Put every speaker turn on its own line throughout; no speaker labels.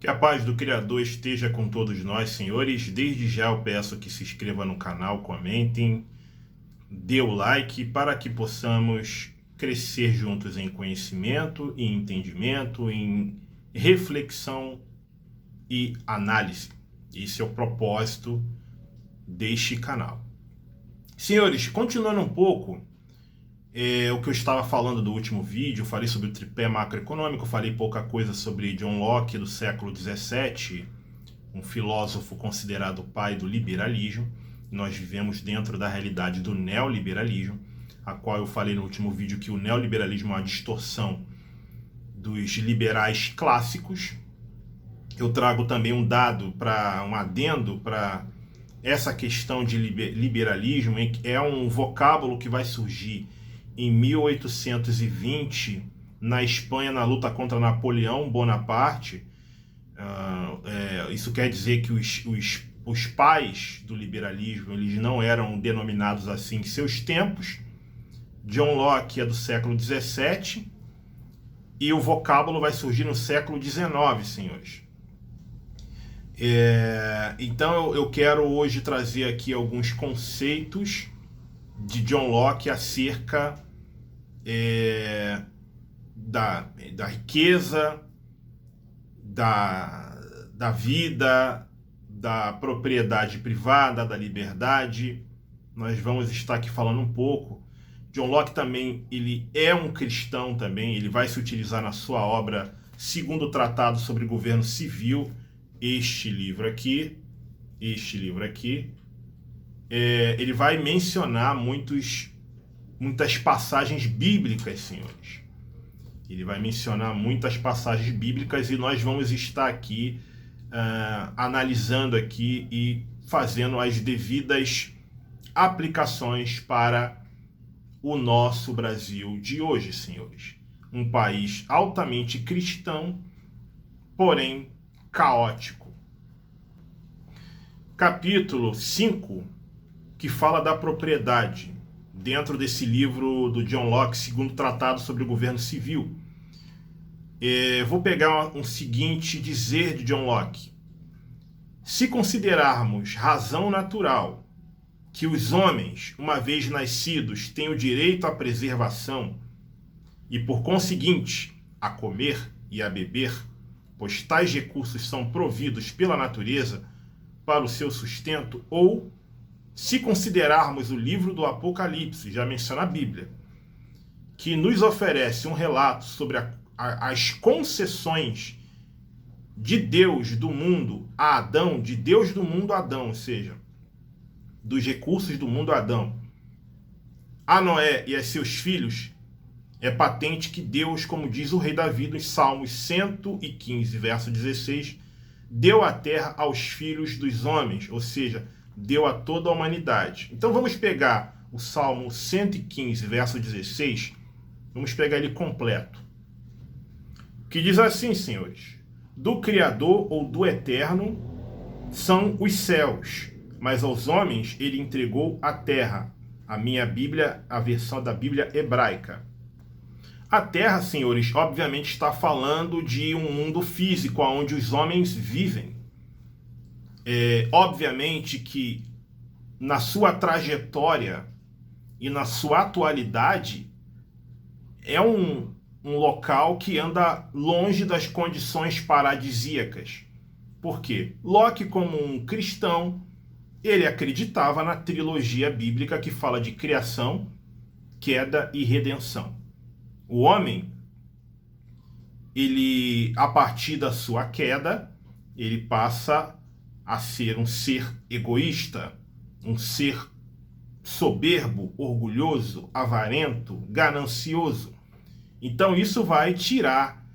Que a paz do Criador esteja com todos nós, senhores. Desde já eu peço que se inscreva no canal, comentem, dê o like para que possamos crescer juntos em conhecimento, em entendimento, em reflexão e análise. Esse é o propósito deste canal. Senhores, continuando um pouco o que eu estava falando do último vídeo, falei sobre o tripé macroeconômico, falei pouca coisa sobre John Locke do século XVII, um filósofo considerado o pai do liberalismo. Nós vivemos dentro da realidade do neoliberalismo, a qual eu falei no último vídeo que o neoliberalismo é uma distorção dos liberais clássicos. Eu trago também um adendo para essa questão de liberalismo, é um vocábulo que vai surgir em 1820, na Espanha, na luta contra Napoleão Bonaparte. Isso quer dizer que os pais do liberalismo eles não eram denominados assim em seus tempos. John Locke é do século XVII e o vocábulo vai surgir no século XIX, senhores. Então eu quero hoje trazer aqui alguns conceitos de John Locke acerca da riqueza, da vida, da propriedade privada, da liberdade. Nós vamos estar aqui falando um pouco. John Locke também, ele é um cristão também, ele vai se utilizar na sua obra Segundo o Tratado sobre Governo Civil, este livro aqui, ele vai mencionar muitas passagens bíblicas, senhores. Ele vai mencionar muitas passagens bíblicas e nós vamos estar aqui analisando aqui e fazendo as devidas aplicações para o nosso Brasil de hoje, senhores. Um país altamente cristão, porém caótico. Capítulo 5, que fala da propriedade, dentro desse livro do John Locke, Segundo Tratado sobre o Governo Civil. Vou pegar um seguinte dizer de John Locke. Se considerarmos razão natural que os homens, uma vez nascidos, têm o direito à preservação e, por conseguinte, a comer e a beber, pois tais recursos são providos pela natureza para o seu sustento, ou se considerarmos o livro do Apocalipse, já menciona a Bíblia, que nos oferece um relato sobre as concessões de Deus do mundo a Adão, de Deus do mundo a Adão, ou seja, dos recursos do mundo a Adão, a Noé e a seus filhos, é patente que Deus, como diz o rei Davi nos Salmos 115, verso 16, deu a terra aos filhos dos homens, ou seja, deu a toda a humanidade. Então vamos pegar o Salmo 115, verso 16, vamos pegar ele completo, que diz assim, senhores: do Criador ou do Eterno são os céus, mas aos homens ele entregou a terra. A minha Bíblia, a versão da Bíblia hebraica. A terra, senhores, obviamente está falando de um mundo físico onde os homens vivem. Obviamente que na sua trajetória e na sua atualidade é um local que anda longe das condições paradisíacas. Por quê? Locke, como um cristão, ele acreditava na trilogia bíblica que fala de criação, queda e redenção. O homem, ele, a partir da sua queda, ele passa a ser um ser egoísta, um ser soberbo, orgulhoso, avarento, ganancioso. Então isso vai tirar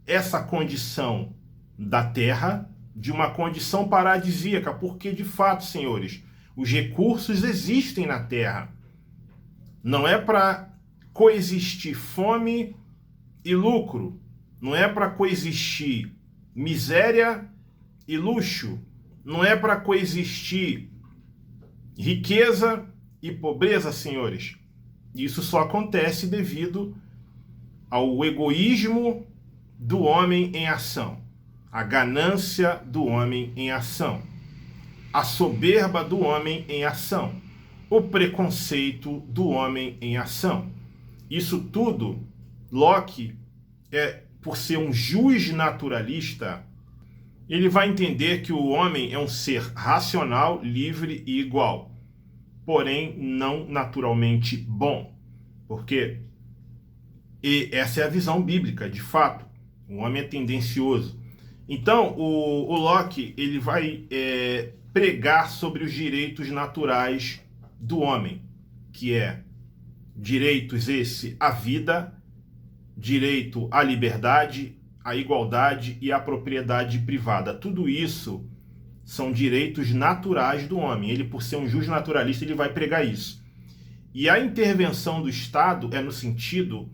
essa condição da terra de uma condição paradisíaca, porque de fato, senhores, os recursos existem na terra. Não é para coexistir fome e lucro, não é para coexistir miséria e luxo, não é para coexistir riqueza e pobreza, senhores. Isso só acontece devido ao egoísmo do homem em ação. a ganância do homem em ação, a soberba do homem em ação, o preconceito do homem em ação. Isso tudo, Locke, por ser um juiz naturalista, ele vai entender que o homem é um ser racional, livre e igual, porém não naturalmente bom, porque essa é a visão bíblica, de fato. O homem é tendencioso. Então, o Locke ele vai pregar sobre os direitos naturais do homem, que é direitos à vida, direito à liberdade, à igualdade e à propriedade privada. Tudo isso são direitos naturais do homem. Ele, por ser um juiz naturalista, ele vai pregar isso. E a intervenção do Estado é no sentido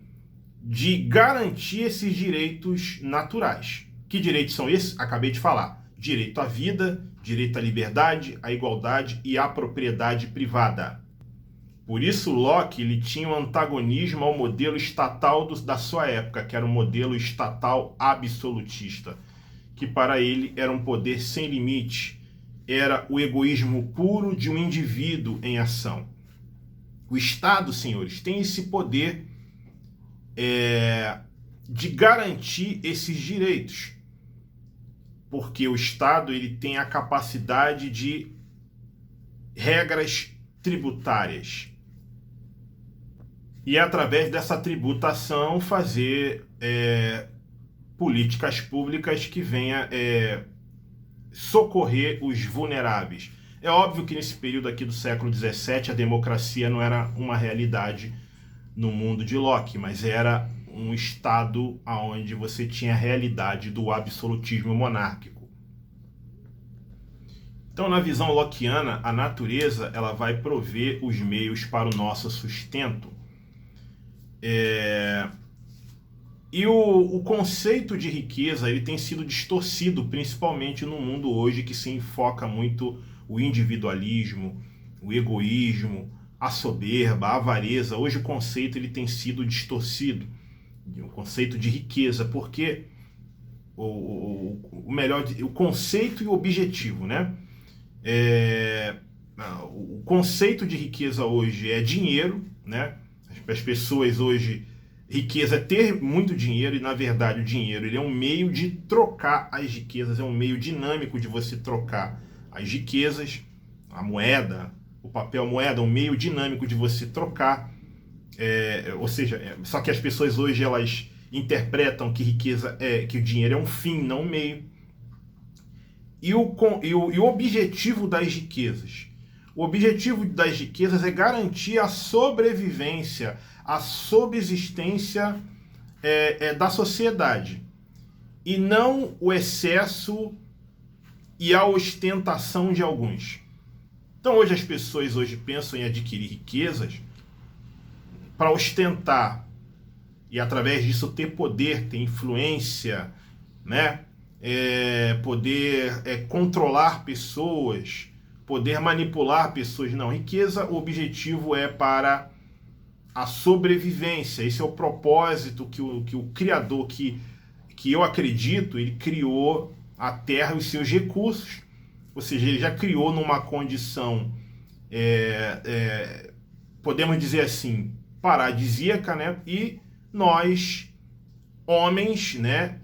de garantir esses direitos naturais. Que direitos são esses? Acabei de falar. Direito à vida, direito à liberdade, à igualdade e à propriedade privada. Por isso, Locke ele tinha um antagonismo ao modelo estatal da sua época, que era o modelo estatal absolutista, que para ele era um poder sem limite, era o egoísmo puro de um indivíduo em ação. O Estado, senhores, tem esse poder de garantir esses direitos, porque o Estado ele tem a capacidade de regras tributárias e através dessa tributação fazer políticas públicas que venha socorrer os vulneráveis. É óbvio que nesse período aqui do século XVII a democracia não era uma realidade no mundo de Locke, mas era um estado onde você tinha a realidade do absolutismo monárquico. Então, na visão lockeana, a natureza ela vai prover os meios para o nosso sustento. E o conceito de riqueza ele tem sido distorcido, principalmente no mundo hoje que se enfoca muito o individualismo, o egoísmo, a soberba, a avareza. Hoje o conceito ele tem sido distorcido, o conceito de riqueza, porque o conceito e o objetivo, né? O conceito de riqueza hoje é dinheiro, né? As pessoas hoje, riqueza é ter muito dinheiro e na verdade o dinheiro ele é um meio de trocar as riquezas, é um meio dinâmico de você trocar as riquezas, a moeda, o papel moeda, é um meio dinâmico de você trocar, ou seja, só que as pessoas hoje elas interpretam que riqueza que o dinheiro é um fim, não um meio. E o objetivo das riquezas? O objetivo das riquezas é garantir a sobrevivência, a subsistência da sociedade, e não o excesso e a ostentação de alguns. Então hoje as pessoas pensam em adquirir riquezas para ostentar e através disso ter poder, ter influência, né? Poder controlar pessoas, poder manipular pessoas. Não, riqueza, o objetivo é para a sobrevivência. Esse é o propósito que o Criador, que eu acredito, ele criou a Terra e os seus recursos. Ou seja, ele já criou numa condição, podemos dizer assim, paradisíaca, né? E nós, homens, né,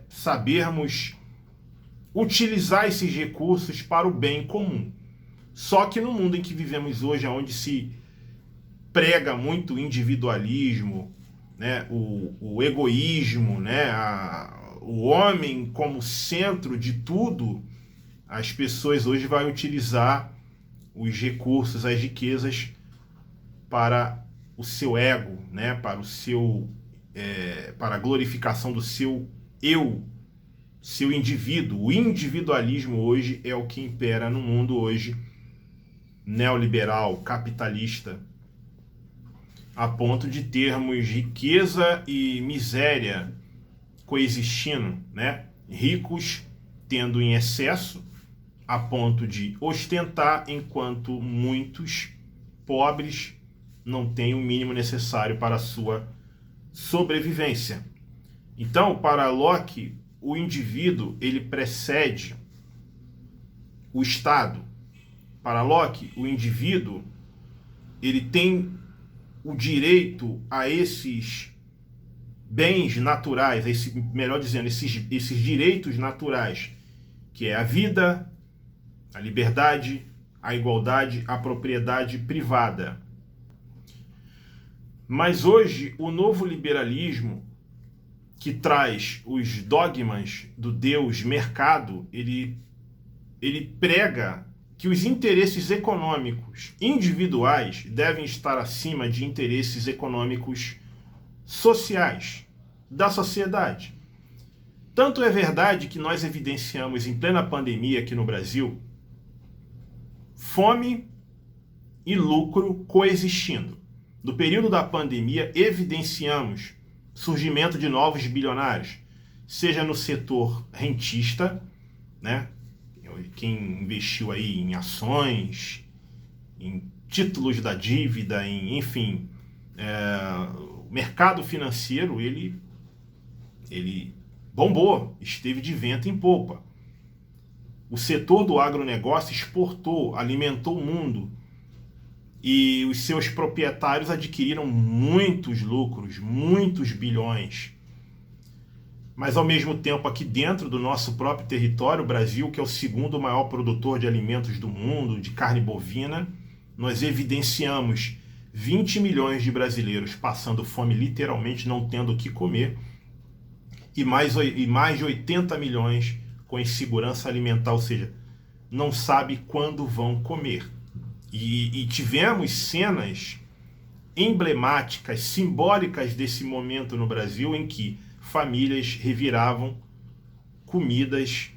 sabermos utilizar esses recursos para o bem comum. Só que no mundo em que vivemos hoje, onde se prega muito o individualismo, né, o egoísmo, né, o homem como centro de tudo, as pessoas hoje vão utilizar os recursos, as riquezas para o seu ego, né, para a glorificação do seu eu, seu indivíduo. O individualismo hoje é o que impera no mundo hoje neoliberal, capitalista, a ponto de termos riqueza e miséria coexistindo, né? Ricos tendo em excesso a ponto de ostentar, enquanto muitos pobres não têm o mínimo necessário para a sua sobrevivência. Então, para Locke, o indivíduo ele precede o Estado. Para Locke, o indivíduo ele tem o direito a esses bens naturais, melhor dizendo, esses direitos naturais, que é a vida, a liberdade, a igualdade, a propriedade privada. Mas hoje, o novo liberalismo, que traz os dogmas do Deus mercado, ele prega que os interesses econômicos individuais devem estar acima de interesses econômicos sociais da sociedade. Tanto é verdade que nós evidenciamos em plena pandemia aqui no Brasil fome e lucro coexistindo. No período da pandemia, evidenciamos surgimento de novos bilionários, seja no setor rentista, né? Quem investiu aí em ações, em títulos da dívida, enfim, o mercado financeiro, ele bombou, esteve de vento em popa. O setor do agronegócio exportou, alimentou o mundo, e os seus proprietários adquiriram muitos lucros, muitos bilhões. Mas ao mesmo tempo, aqui dentro do nosso próprio território, o Brasil, que é o segundo maior produtor de alimentos do mundo, de carne bovina, nós evidenciamos 20 milhões de brasileiros passando fome, literalmente não tendo o que comer, e mais de 80 milhões com insegurança alimentar, ou seja, não sabe quando vão comer. E tivemos cenas emblemáticas, simbólicas desse momento no Brasil, em que famílias reviravam comidas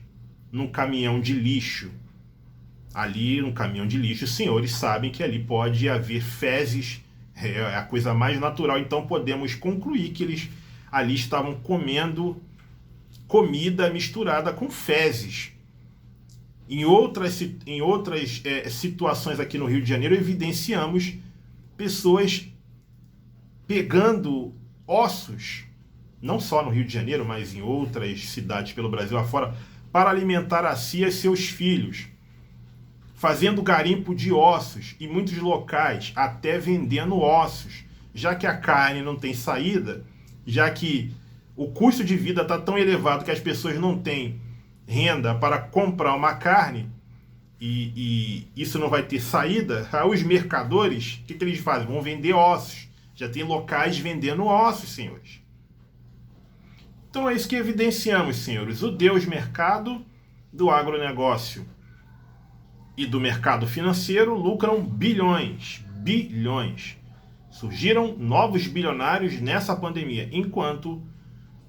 num caminhão de lixo. Ali no caminhão de lixo, os senhores sabem que ali pode haver fezes, é a coisa mais natural. Então podemos concluir que eles ali estavam comendo comida misturada com fezes. Em outras situações aqui no Rio de Janeiro, evidenciamos pessoas pegando ossos, não só no Rio de Janeiro, mas em outras cidades pelo Brasil afora, para alimentar a si e seus filhos, fazendo garimpo de ossos, em muitos locais até vendendo ossos, já que a carne não tem saída, já que o custo de vida está tão elevado que as pessoas não têm renda para comprar uma carne, e isso não vai ter saída. Os mercadores, o que eles fazem? Vão vender ossos. Já tem locais vendendo ossos, senhores. Então é isso que evidenciamos, senhores. O Deus mercado do agronegócio e do mercado financeiro lucram bilhões. Surgiram novos bilionários nessa pandemia, enquanto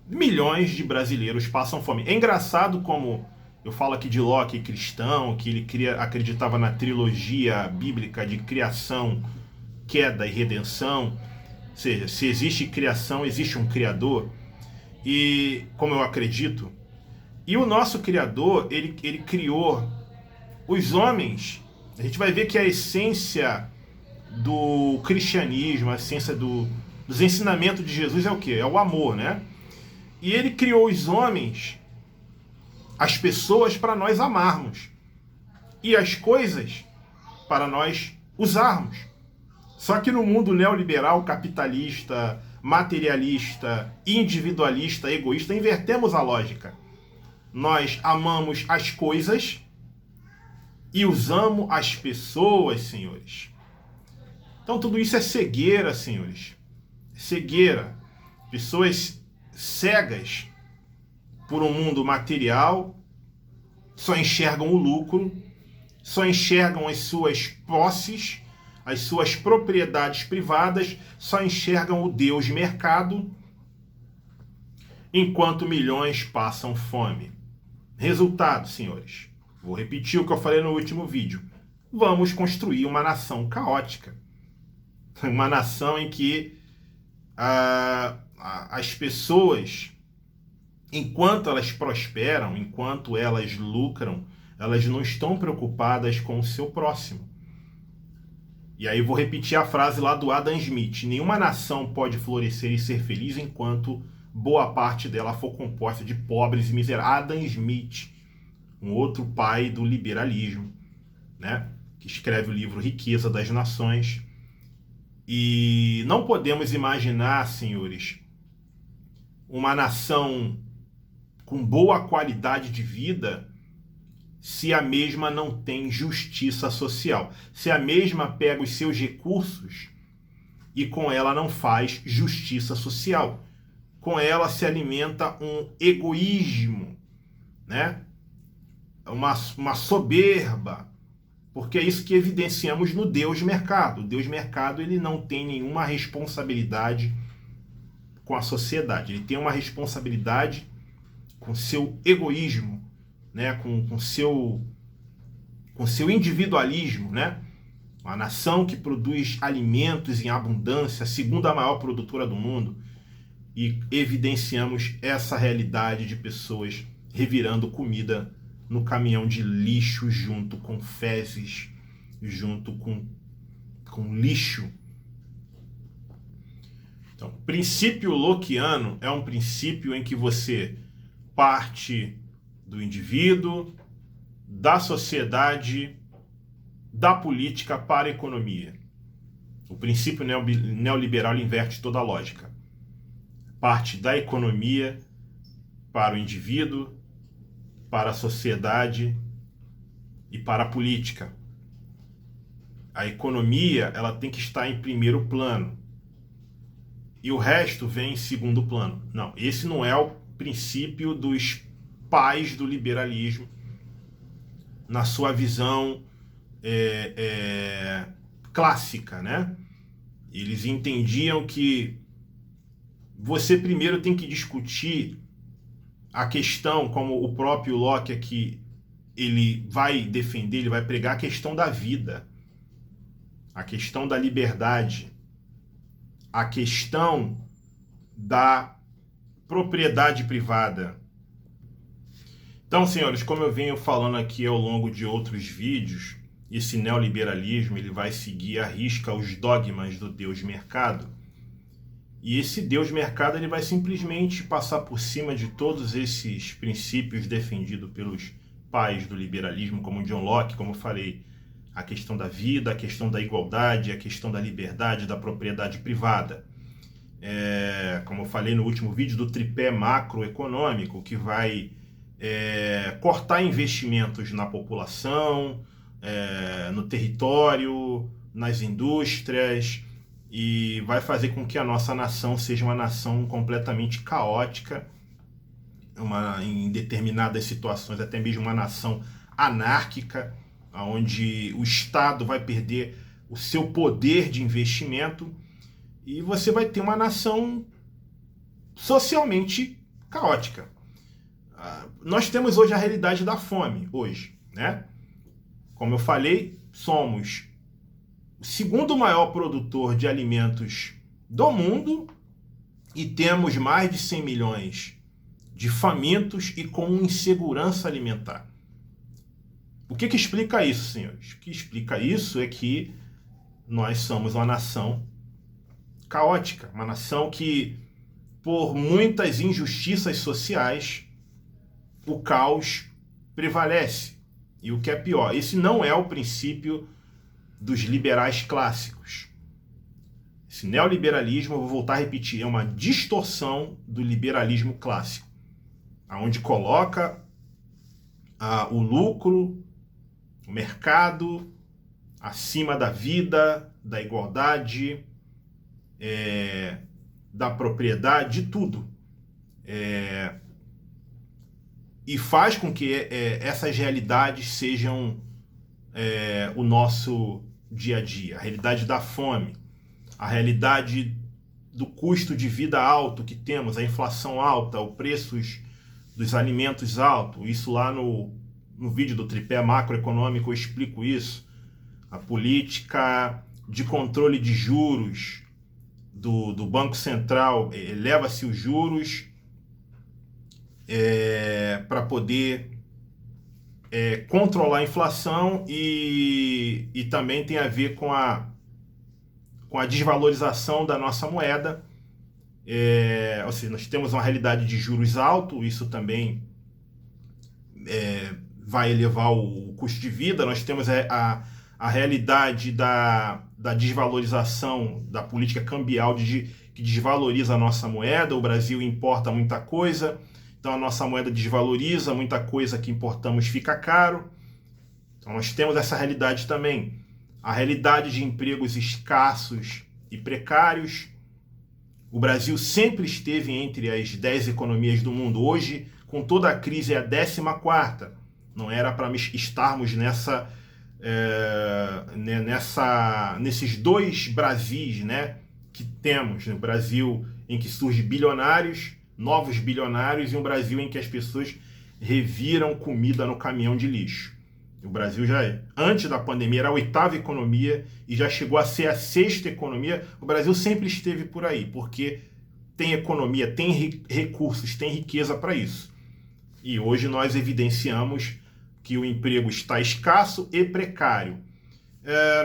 milhões de brasileiros passam fome. É engraçado como eu falo aqui de Locke, cristão, que ele acreditava na trilogia bíblica de criação, queda e redenção. Ou seja, se existe criação, existe um criador. E como eu acredito, e o nosso criador, ele criou os homens. A gente vai ver que a essência do cristianismo, a essência dos ensinamentos de Jesus é o quê? É o amor, né? E ele criou os homens, as pessoas, para nós amarmos, e as coisas para nós usarmos. Só que no mundo neoliberal, capitalista, materialista, individualista, egoísta, invertemos a lógica. Nós amamos as coisas e usamos as pessoas, senhores. Então tudo isso é cegueira, senhores. Cegueira. Pessoas cegas por um mundo material só enxergam o lucro, só enxergam as suas posses, as suas propriedades privadas, só enxergam o Deus mercado, enquanto milhões passam fome. Resultado, senhores, vou repetir o que eu falei no último vídeo. Vamos construir uma nação caótica. Uma nação em que as pessoas, enquanto elas prosperam, enquanto elas lucram, elas não estão preocupadas com o seu próximo. E aí vou repetir a frase lá do Adam Smith: nenhuma nação pode florescer e ser feliz enquanto boa parte dela for composta de pobres e miseráveis. Adam Smith, um outro pai do liberalismo, né, que escreve o livro Riqueza das Nações. E não podemos imaginar, senhores, uma nação com boa qualidade de vida se a mesma não tem justiça social, se a mesma pega os seus recursos e com ela não faz justiça social. Com ela se alimenta um egoísmo, né? Uma soberba, porque é isso que evidenciamos no Deus Mercado. O Deus Mercado, ele não tem nenhuma responsabilidade com a sociedade, ele tem uma responsabilidade com seu egoísmo, né? com seu individualismo, né? Uma nação que produz alimentos em abundância, a segunda maior produtora do mundo, e evidenciamos essa realidade de pessoas revirando comida no caminhão de lixo junto com fezes, junto com lixo. Então, o princípio lockeano é um princípio em que você parte do indivíduo, da sociedade, da política para a economia. O princípio neoliberal inverte toda a lógica. Parte da economia para o indivíduo, para a sociedade e para a política. A economia, ela tem que estar em primeiro plano e o resto vem em segundo plano. Não, esse não é o princípio dos pais do liberalismo na sua visão clássica, né? Eles entendiam que você primeiro tem que discutir a questão, como o próprio Locke aqui, ele vai defender, ele vai pregar a questão da vida, a questão da liberdade, a questão da propriedade privada. Então, senhores, como eu venho falando aqui ao longo de outros vídeos, esse neoliberalismo ele vai seguir à risca os dogmas do Deus Mercado. E esse Deus Mercado ele vai simplesmente passar por cima de todos esses princípios defendidos pelos pais do liberalismo, como John Locke, como eu falei, a questão da vida, a questão da igualdade, a questão da liberdade, da propriedade privada. Como eu falei no último vídeo, do tripé macroeconômico, que vai cortar investimentos na população, no território, nas indústrias, e vai fazer com que a nossa nação seja uma nação completamente caótica, em determinadas situações até mesmo uma nação anárquica, onde o Estado vai perder o seu poder de investimento e você vai ter uma nação socialmente caótica. Nós temos hoje a realidade da fome, hoje, né? Como eu falei, somos o segundo maior produtor de alimentos do mundo e temos mais de 100 milhões de famintos e com insegurança alimentar. O que explica isso, senhores? O que explica isso é que nós somos uma nação caótica, uma nação que, por muitas injustiças sociais, o caos prevalece. E o que é pior, esse não é o princípio dos liberais clássicos. Esse neoliberalismo, eu vou voltar a repetir, é uma distorção do liberalismo clássico, onde coloca o lucro, o mercado, acima da vida, da igualdade, da propriedade, de tudo. E faz com que essas realidades sejam o nosso dia a dia. A realidade da fome, a realidade do custo de vida alto que temos, a inflação alta, os preços dos alimentos altos. Isso lá no vídeo do tripé macroeconômico eu explico isso. A política de controle de juros do Banco Central, eleva-se os juros para poder controlar a inflação e também tem a ver com a desvalorização da nossa moeda, Ou seja, nós temos uma realidade de juros alto, isso também vai elevar o custo de vida. Nós temos a realidade da desvalorização da política cambial que desvaloriza a nossa moeda. O Brasil importa muita coisa, então a nossa moeda desvaloriza, muita coisa que importamos fica caro. Então nós temos essa realidade também. A realidade de empregos escassos e precários. O Brasil sempre esteve entre as 10 economias do mundo. Hoje, com toda a crise, é a 14ª. Não era para estarmos nesses dois Brasis, né, que temos. No Brasil em que surgem bilionários, novos bilionários, e um Brasil em que as pessoas reviram comida no caminhão de lixo. O Brasil antes da pandemia, era a 8ª economia e já chegou a ser a 6ª economia. O Brasil sempre esteve por aí, porque tem economia, tem recursos, tem riqueza para isso. E hoje nós evidenciamos que o emprego está escasso e precário.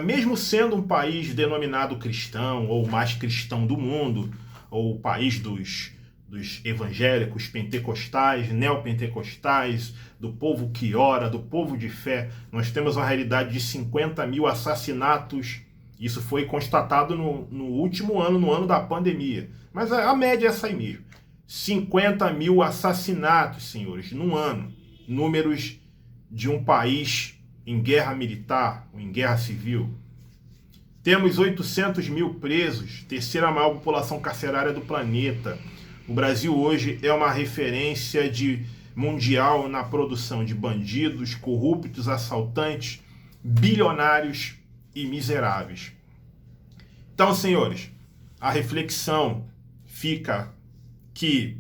Mesmo sendo um país denominado cristão, ou mais cristão do mundo, ou o país dos evangélicos, pentecostais, neopentecostais, do povo que ora, do povo de fé, nós temos uma realidade de 50 mil assassinatos. Isso foi constatado no último ano, no ano da pandemia. Mas a média é essa aí mesmo. 50 mil assassinatos, senhores, num ano. Números de um país em guerra militar, ou em guerra civil. Temos 800 mil presos, terceira maior população carcerária do planeta. O Brasil hoje é uma referência mundial na produção de bandidos, corruptos, assaltantes, bilionários e miseráveis. Então, senhores, a reflexão fica que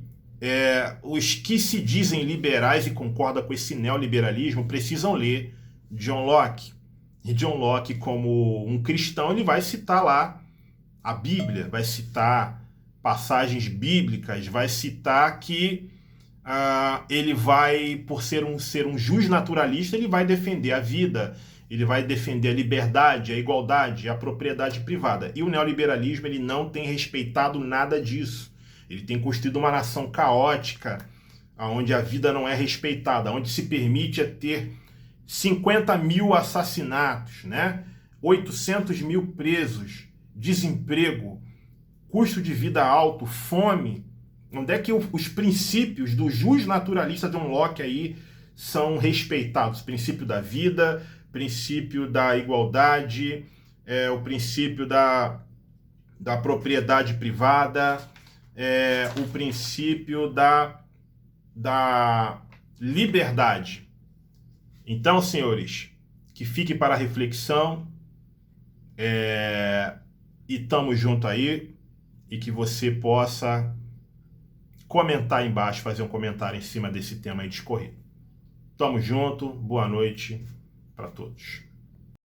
os que se dizem liberais e concordam com esse neoliberalismo precisam ler John Locke. E John Locke, como um cristão, ele vai citar lá a Bíblia, vai citar passagens bíblicas, vai citar que ele vai, por ser um justnaturalista, ele vai defender a vida, ele vai defender a liberdade, a igualdade, a propriedade privada. E o neoliberalismo, ele não tem respeitado nada disso. Ele tem construído uma nação caótica, onde a vida não é respeitada, onde se permite ter 50 mil assassinatos, né? 800 mil presos, desemprego, custo de vida alto, fome. Onde é que os princípios do justnaturalista John Locke aí são respeitados? O princípio da vida, princípio da igualdade, o princípio da propriedade privada, o princípio da liberdade. Então, senhores, que fique para a reflexão, e estamos junto aí, e que você possa comentar aí embaixo, fazer um comentário em cima desse tema aí discorrido. Tamo junto, boa noite para todos.